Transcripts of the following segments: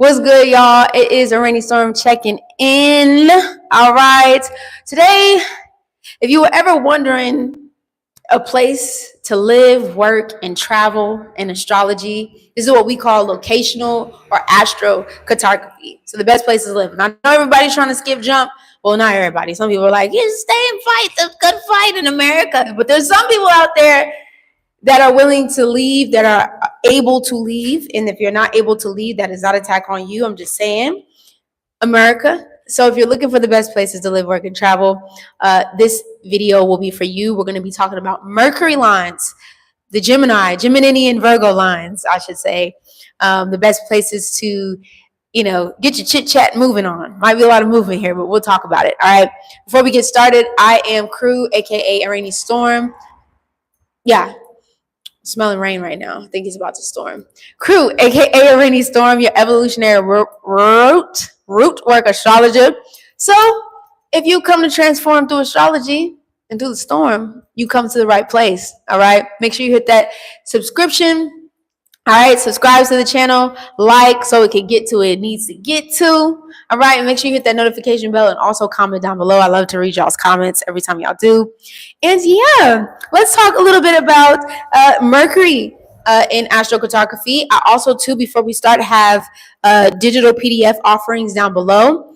What's good, y'all? It is a rainy storm checking in. All right. Today, if you were ever wondering a place to live, work, and travel in astrology, this is what we call locational or astrocartography. So the best places to live. And I know everybody's trying to skip jump. Well, not everybody. Some people are like, yeah, stay and fight the good fight in America. But there's some people out there that are willing to leave, that are able to leave. And if you're not able to leave, that is not an attack on you. I'm just saying, America. So if you're looking for the best places to live, work, and travel, this video will be for you. We're going to be talking about Mercury lines, the Gemini and Virgo lines, I should say. The best places to, get your chit chat moving on. Might be a lot of movement here, but we'll talk about it. All right. Before we get started, I am Crew, aka a rainy storm. Yeah. Smelling rain right now. I think it's about to storm. Crew, aka a rainy storm, your evolutionary root work astrologer. So if you come to transform through astrology and through the storm, you come to the right place. All right. Make sure you hit that subscription. All right, subscribe to the channel, like so it can get to where it needs to get to. All right, and make sure you hit that notification bell and also comment down below. I love to read y'all's comments every time y'all do. And yeah, let's talk a little bit about Mercury in astrocartography. I also, too, before we start, have digital PDF offerings down below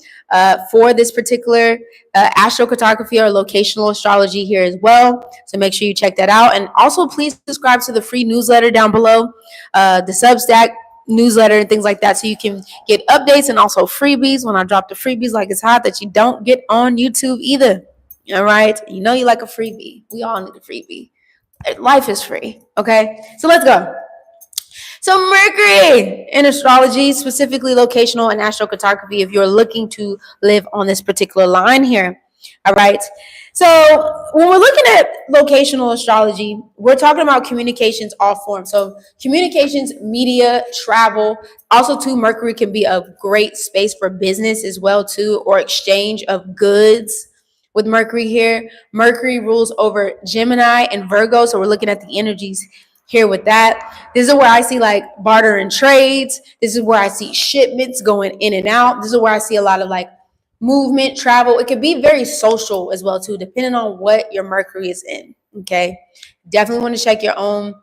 for this particular astrocartography or locational astrology here as well. So make sure you check that out. And also, please subscribe to the free newsletter down below, the Substack newsletter and things like that, so you can get updates and also freebies when I drop the freebies like it's hot that you don't get on YouTube either. All right. You know you like a freebie. We all need a freebie. Life is free. Okay. So let's go. So Mercury in astrology, specifically locational and astrocartography, if you're looking to live on this particular line here. All right. So when we're looking at locational astrology, we're talking about communications, all forms. So communications, media, travel. Also, too, Mercury can be a great space for business as well, too, or exchange of goods. With Mercury here, Mercury rules over Gemini and Virgo. So we're looking at the energies here with that. This is where I see like barter and trades. This is where I see shipments going in and out. This is where I see a lot of like movement, travel. It could be very social as well too, depending on what your Mercury is in. Okay. Definitely want to check your own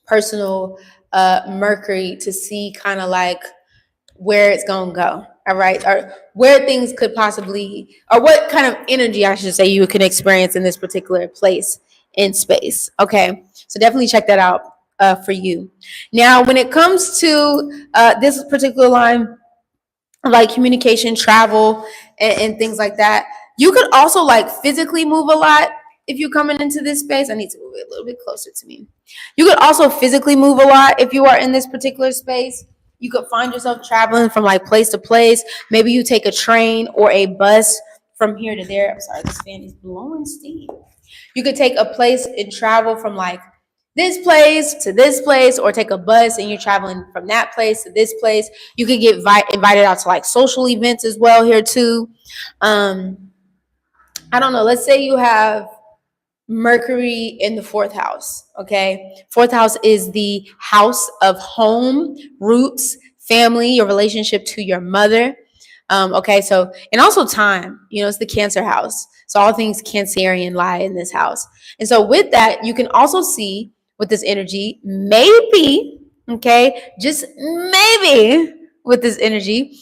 personal Mercury to see kind of like where it's going to go. All right. Or where things could possibly, or what kind of energy, I should say, you can experience in this particular place in space. Okay. So definitely check that out for you. Now, when it comes to this particular line, like communication, travel, and things like that, you could also like physically move a lot if you're coming into this space. I need to move it a little bit closer to me. You could also physically move a lot if you are in this particular space. You could find yourself traveling from like place to place. Maybe you take a train or a bus from here to there. I'm sorry, this fan is blowing steam. You could take a place and travel from like this place to this place, or take a bus and you're traveling from that place to this place. You could get invited out to like social events as well here too. I don't know. Let's say you have Mercury in the fourth house. Okay. Fourth house is the house of home, roots, family, your relationship to your mother. Okay. So, and also time, it's the Cancer house. So all things Cancerian lie in this house. And so with that, you can also see with this energy, maybe, okay, just maybe with this energy,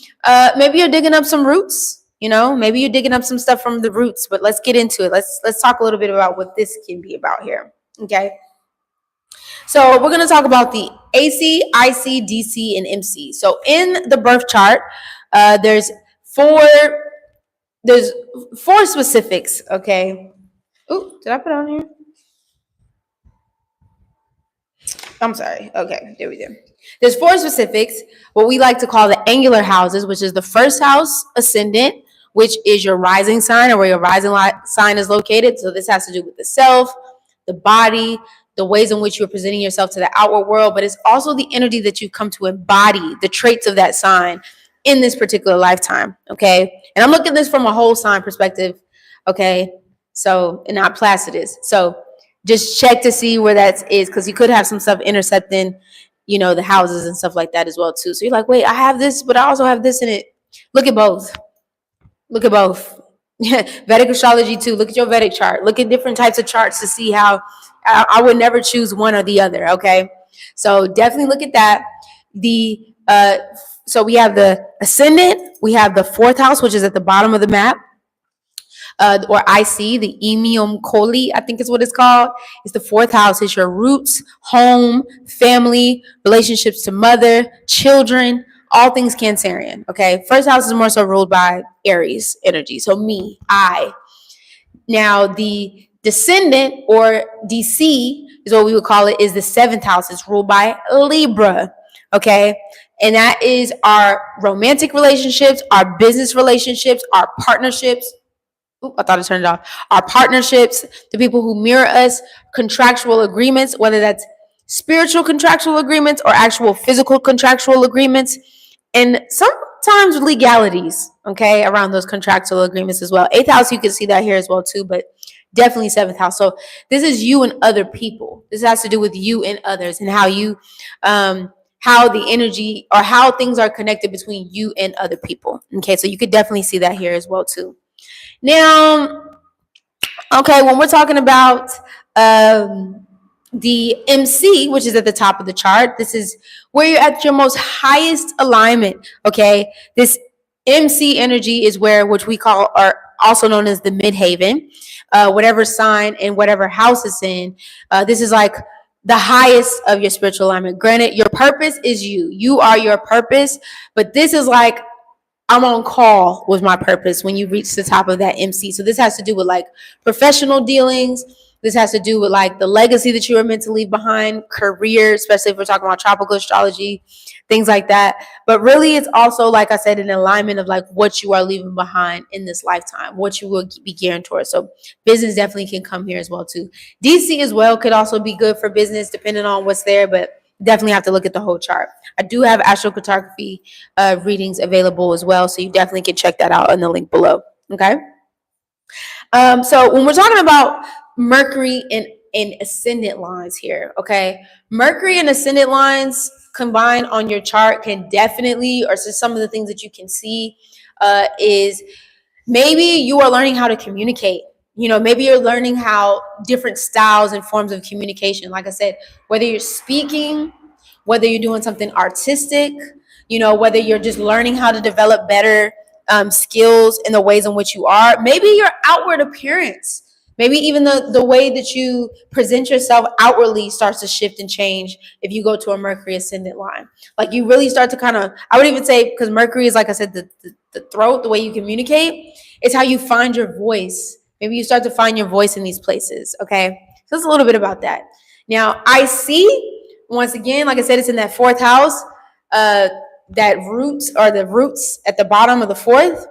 maybe you're digging up some roots. Maybe you're digging up some stuff from the roots, but let's get into it. Let's talk a little bit about what this can be about here. Okay. So we're going to talk about the AC, IC, DC, and MC. So in the birth chart, there's four specifics. Okay. Oh, did I put it on here? I'm sorry. Okay, there we go. There's four specifics, what we like to call the angular houses, which is the first house ascendant, which is your rising sign or where your rising sign is located. So this has to do with the self, the body, the ways in which you're presenting yourself to the outward world, but it's also the energy that you come to embody, the traits of that sign in this particular lifetime. Okay. And I'm looking at this from a whole sign perspective. Okay. So, and not Placidus. So just check to see where that is, because you could have some stuff intercepting the houses and stuff like that as well too. So you're like, wait, I have this, but I also have this in it. Look at both. Look at both. Vedic astrology too. Look at your Vedic chart. Look at different types of charts to see how I would never choose one or the other. Okay, so definitely look at that. So we have the ascendant. We have the fourth house, which is at the bottom of the map. Or IC, the Emium Coli, I think is what it's called. It's the fourth house. It's your roots, home, family, relationships to mother, children, all things Cancerian. Okay. First house is more so ruled by Aries energy. So me, I. Now the descendant or DC is what we would call it, is the seventh house. It's ruled by Libra. Okay. And that is our romantic relationships, our business relationships, our partnerships. I thought I turned it off. Our partnerships, the people who mirror us, contractual agreements, whether that's spiritual contractual agreements or actual physical contractual agreements, and sometimes legalities, okay, around those contractual agreements as well. Eighth house, you can see that here as well too, but definitely seventh house. So this is you and other people. This has to do with you and others and how you, how the energy or how things are connected between you and other people. Okay, so you could definitely see that here as well too. Now, okay, when we're talking about the MC, which is at the top of the chart, this is where you're at your most highest alignment. Okay, this MC energy is where, which we call, are also known as the midhaven, whatever sign and whatever house it's in. This is like the highest of your spiritual alignment. Granted, your purpose is you. You are your purpose, but this is like, I'm on call with my purpose when you reach the top of that MC. So this has to do with like professional dealings. This has to do with like the legacy that you are meant to leave behind, career, especially if we're talking about tropical astrology, things like that. But really, it's also, like I said, an alignment of like what you are leaving behind in this lifetime, what you will be gearing towards. So business definitely can come here as well too. DC as well could also be good for business depending on what's there, but definitely have to look at the whole chart. I do have Astrocartography readings available as well, so you definitely can check that out in the link below. Okay. So when we're talking about Mercury and ascendant lines here, okay, Mercury and ascendant lines combined on your chart can definitely, or so some of the things that you can see is maybe you are learning how to communicate. Maybe you're learning how different styles and forms of communication, like I said, whether you're speaking, whether you're doing something artistic, whether you're just learning how to develop better skills in the ways in which you are, maybe your outward appearance, maybe even the way that you present yourself outwardly starts to shift and change if you go to a Mercury ascendant line. Like you really start to kind of, I would even say, because Mercury is, like I said, the throat, the way you communicate, it's how you find your voice. Maybe you start to find your voice in these places, okay? So that's a little bit about that. Now, I see, once again, like I said, it's in that fourth house, that roots, or the roots at the bottom of the fourth.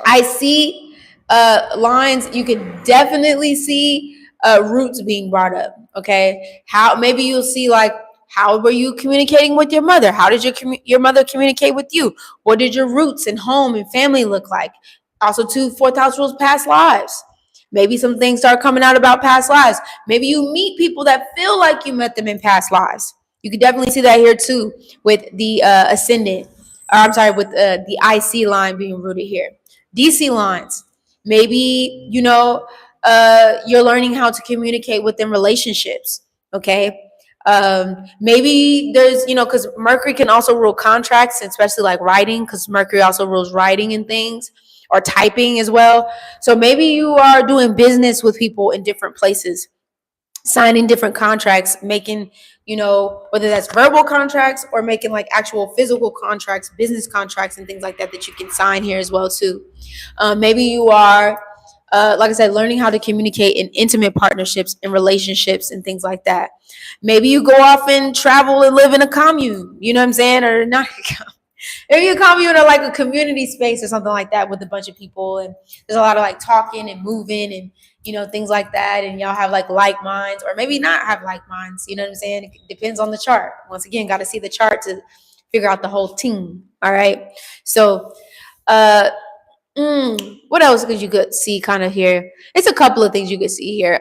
I see lines, you can definitely see roots being brought up, okay? How, maybe you'll see like, how were you communicating with your mother? How did your mother communicate with you? What did your roots and home and family look like? Also, too, fourth house rules past lives. Maybe some things start coming out about past lives. Maybe you meet people that feel like you met them in past lives. You can definitely see that here too with the ascendant. I'm sorry, with the IC line being rooted here. DC lines. Maybe, you're learning how to communicate within relationships. Okay. Maybe there's, because Mercury can also rule contracts, especially like writing, because Mercury also rules writing and things, or typing as well. So maybe you are doing business with people in different places, signing different contracts, making, whether that's verbal contracts or making like actual physical contracts, business contracts and things like that you can sign here as well too. Maybe you are, like I said, learning how to communicate in intimate partnerships and relationships and things like that. Maybe you go off and travel and live in a commune, you know what I'm saying? Or not maybe a commune or like a community space or something like that with a bunch of people. And there's a lot of like talking and moving and, things like that. And y'all have like minds, or maybe not have like minds. You know what I'm saying? It depends on the chart. Once again, got to see the chart to figure out the whole team. All right. So, what else could you see kind of here? It's a couple of things you could see here.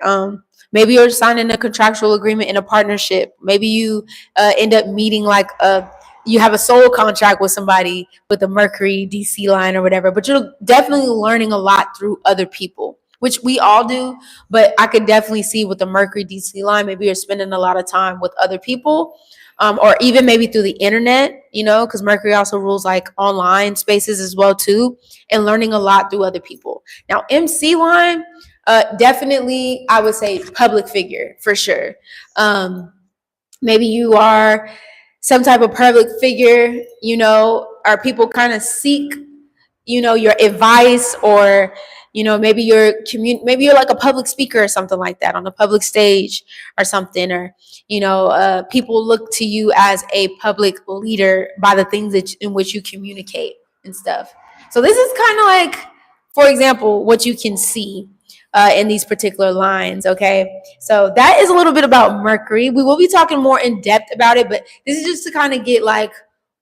Maybe you're signing a contractual agreement in a partnership. Maybe you end up meeting you have a soul contract with somebody with a Mercury DC line or whatever, but you're definitely learning a lot through other people, which we all do. But I could definitely see with the Mercury DC line, maybe you're spending a lot of time with other people, or even maybe through the internet, because Mercury also rules like online spaces as well too, and learning a lot through other people. Now, MC line, definitely, I would say public figure for sure. Maybe you are some type of public figure, or people kind of seek, your advice, or, maybe maybe you're like a public speaker or something like that on a public stage or something, or, people look to you as a public leader by the things in which you communicate and stuff. So this is kind of like, for example, what you can see in these particular lines. Okay, so that is a little bit about Mercury. We will be talking more in depth about it, but this is just to kind of get like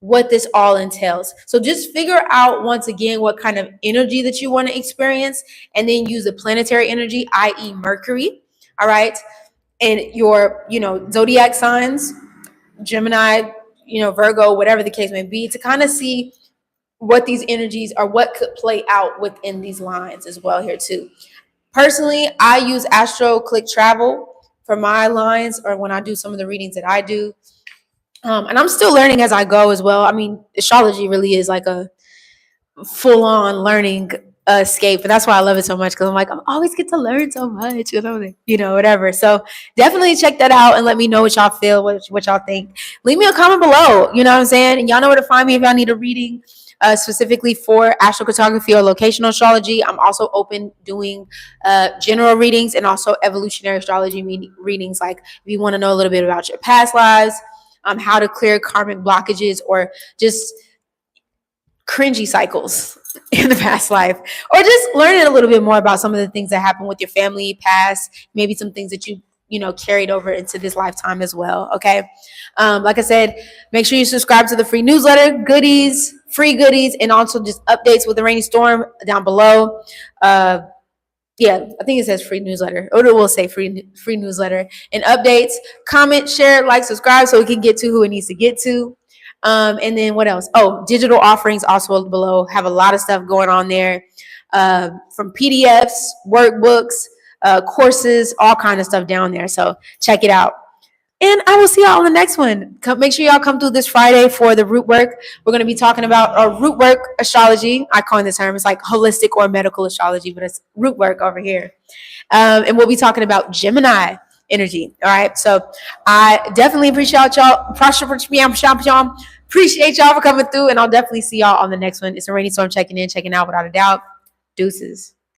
what this all entails. So just figure out once again what kind of energy that you want to experience, and then use the planetary energy, i.e. Mercury. All right, and your zodiac signs, Gemini, Virgo, whatever the case may be, to kind of see what these energies are, what could play out within these lines as well here too. Personally, I use Astro Click Travel for my lines, or when I do some of the readings that I do. And I'm still learning as I go as well. I mean, astrology really is like a full-on learning escape, and that's why I love it so much, because I'm like, I always get to learn so much, whatever. So definitely check that out and let me know what y'all feel, what y'all think. Leave me a comment below, you know what I'm saying? And y'all know where to find me if y'all need a reading specifically for astrocartography or locational astrology. I'm also open doing general readings and also evolutionary astrology readings, like if you want to know a little bit about your past lives, how to clear karmic blockages, or just cringy cycles in the past life, or just learning a little bit more about some of the things that happened with your family past, maybe some things that you carried over into this lifetime as well. Okay, like I said, make sure you subscribe to the free newsletter, free goodies, and also just updates with the rainy storm down below. Yeah, I think it says free newsletter, or it will say free newsletter and updates. Comment, share, like, subscribe, so we can get to who it needs to get to. And then what else? Oh, digital offerings also below. Have a lot of stuff going on there, from PDFs, workbooks, courses, all kind of stuff down there. So check it out. And I will see y'all on the next one. Make sure y'all come through this Friday for the root work. We're going to be talking about root work astrology. I coined the term. It's like holistic or medical astrology, but it's root work over here. And we'll be talking about Gemini energy. All right. So I definitely appreciate y'all. Appreciate y'all for coming through. And I'll definitely see y'all on the next one. It's a rainy storm checking out without a doubt. Deuces.